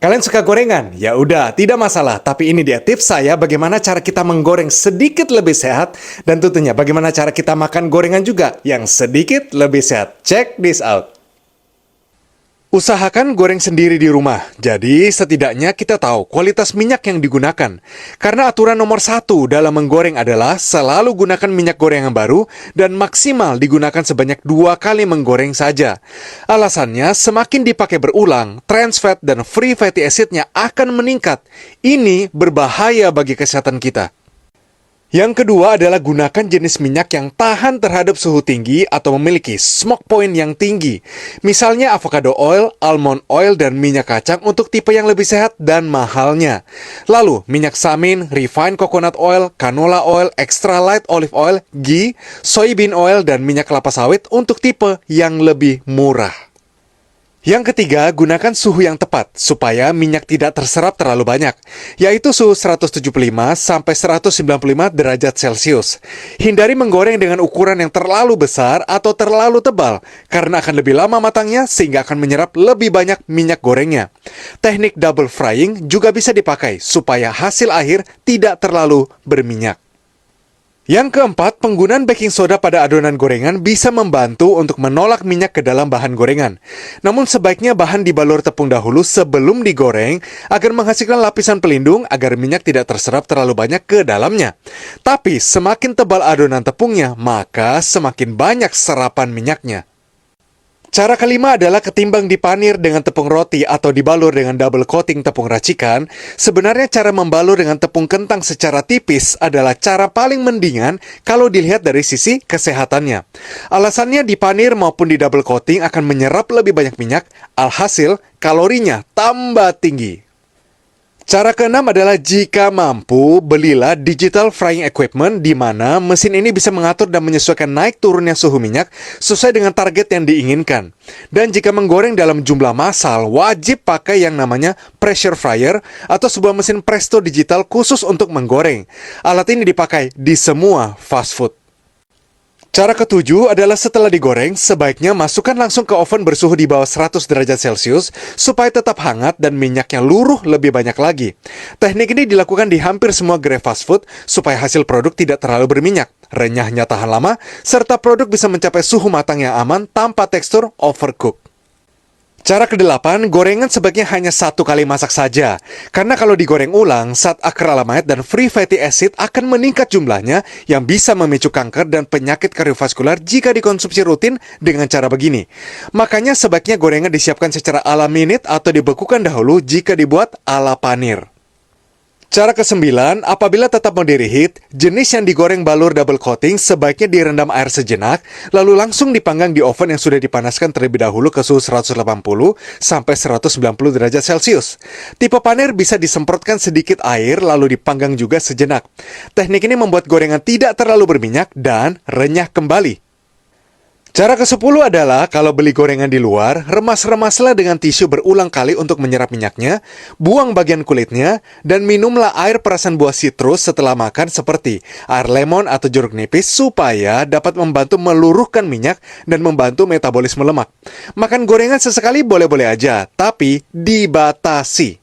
Kalian suka gorengan? Ya udah, tidak masalah. Tapi ini dia tips saya bagaimana cara kita menggoreng sedikit lebih sehat dan tentunya bagaimana cara kita makan gorengan juga yang sedikit lebih sehat. Check this out. Usahakan goreng sendiri di rumah, jadi setidaknya kita tahu kualitas minyak yang digunakan. Karena aturan nomor 1 dalam menggoreng adalah selalu gunakan minyak goreng yang baru dan maksimal digunakan sebanyak 2 kali menggoreng saja. Alasannya, semakin dipakai berulang, trans fat dan free fatty acidnya akan meningkat. Ini berbahaya bagi kesehatan kita. Yang kedua adalah gunakan jenis minyak yang tahan terhadap suhu tinggi atau memiliki smoke point yang tinggi. Misalnya avocado oil, almond oil, dan minyak kacang untuk tipe yang lebih sehat dan mahalnya. Lalu, minyak samin, refined coconut oil, canola oil, extra light olive oil, ghee, soybean oil, dan minyak kelapa sawit untuk tipe yang lebih murah. Yang ketiga, gunakan suhu yang tepat supaya minyak tidak terserap terlalu banyak, yaitu suhu 175 sampai 195 derajat Celcius. Hindari menggoreng dengan ukuran yang terlalu besar atau terlalu tebal, karena akan lebih lama matangnya sehingga akan menyerap lebih banyak minyak gorengnya. Teknik double frying juga bisa dipakai supaya hasil akhir tidak terlalu berminyak. Yang keempat, penggunaan baking soda pada adonan gorengan bisa membantu untuk menolak minyak ke dalam bahan gorengan. Namun sebaiknya bahan dibalur tepung dahulu sebelum digoreng agar menghasilkan lapisan pelindung agar minyak tidak terserap terlalu banyak ke dalamnya. Tapi semakin tebal adonan tepungnya, maka semakin banyak serapan minyaknya. Cara kelima adalah ketimbang dipanir dengan tepung roti atau dibalur dengan double coating tepung racikan, sebenarnya cara membalur dengan tepung kentang secara tipis adalah cara paling mendingan kalau dilihat dari sisi kesehatannya. Alasannya dipanir maupun di double coating akan menyerap lebih banyak minyak, alhasil kalorinya tambah tinggi. Cara keenam adalah jika mampu, belilah digital frying equipment di mana mesin ini bisa mengatur dan menyesuaikan naik turunnya suhu minyak sesuai dengan target yang diinginkan. Dan jika menggoreng dalam jumlah massal, wajib pakai yang namanya pressure fryer atau sebuah mesin presto digital khusus untuk menggoreng. Alat ini dipakai di semua fast food. Cara ketujuh adalah setelah digoreng, sebaiknya masukkan langsung ke oven bersuhu di bawah 100 derajat Celcius supaya tetap hangat dan minyaknya luruh lebih banyak lagi. Teknik ini dilakukan di hampir semua gerai fast food supaya hasil produk tidak terlalu berminyak, renyahnya tahan lama, serta produk bisa mencapai suhu matang yang aman tanpa tekstur overcook. Cara kedelapan, gorengan sebaiknya hanya 1 kali masak saja. Karena kalau digoreng ulang, zat akrylamid dan free fatty acid akan meningkat jumlahnya yang bisa memicu kanker dan penyakit kardiovaskular jika dikonsumsi rutin dengan cara begini. Makanya sebaiknya gorengan disiapkan secara ala minute atau dibekukan dahulu jika dibuat ala panir. Cara kesembilan, apabila tetap mau di-reheat, jenis yang digoreng balur double coating sebaiknya direndam air sejenak, lalu langsung dipanggang di oven yang sudah dipanaskan terlebih dahulu ke suhu 180 sampai 190 derajat Celcius. Tipe panir bisa disemprotkan sedikit air lalu dipanggang juga sejenak. Teknik ini membuat gorengan tidak terlalu berminyak dan renyah kembali. Cara ke-10 adalah kalau beli gorengan di luar, remas-remaslah dengan tisu berulang kali untuk menyerap minyaknya, buang bagian kulitnya, dan minumlah air perasan buah sitrus setelah makan seperti air lemon atau jeruk nipis supaya dapat membantu meluruhkan minyak dan membantu metabolisme lemak. Makan gorengan sesekali boleh-boleh aja, tapi dibatasi.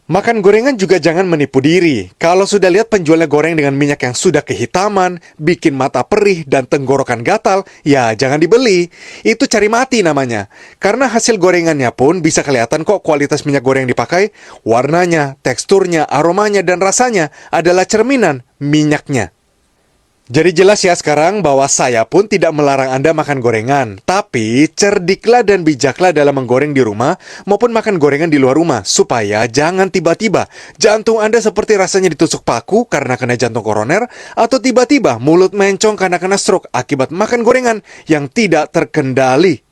Makan gorengan juga jangan menipu diri. Kalau sudah lihat penjualnya goreng dengan minyak yang sudah kehitaman, bikin mata perih dan tenggorokan gatal, ya jangan dibeli. Itu cari mati namanya. Karena hasil gorengannya pun bisa kelihatan kok kualitas minyak goreng yang dipakai. Warnanya, teksturnya, aromanya, dan rasanya adalah cerminan minyaknya. Jadi jelas ya sekarang bahwa saya pun tidak melarang Anda makan gorengan. Tapi cerdiklah dan bijaklah dalam menggoreng di rumah maupun makan gorengan di luar rumah. Supaya jangan tiba-tiba jantung Anda seperti rasanya ditusuk paku karena kena jantung koroner. Atau tiba-tiba mulut mencong karena kena stroke akibat makan gorengan yang tidak terkendali.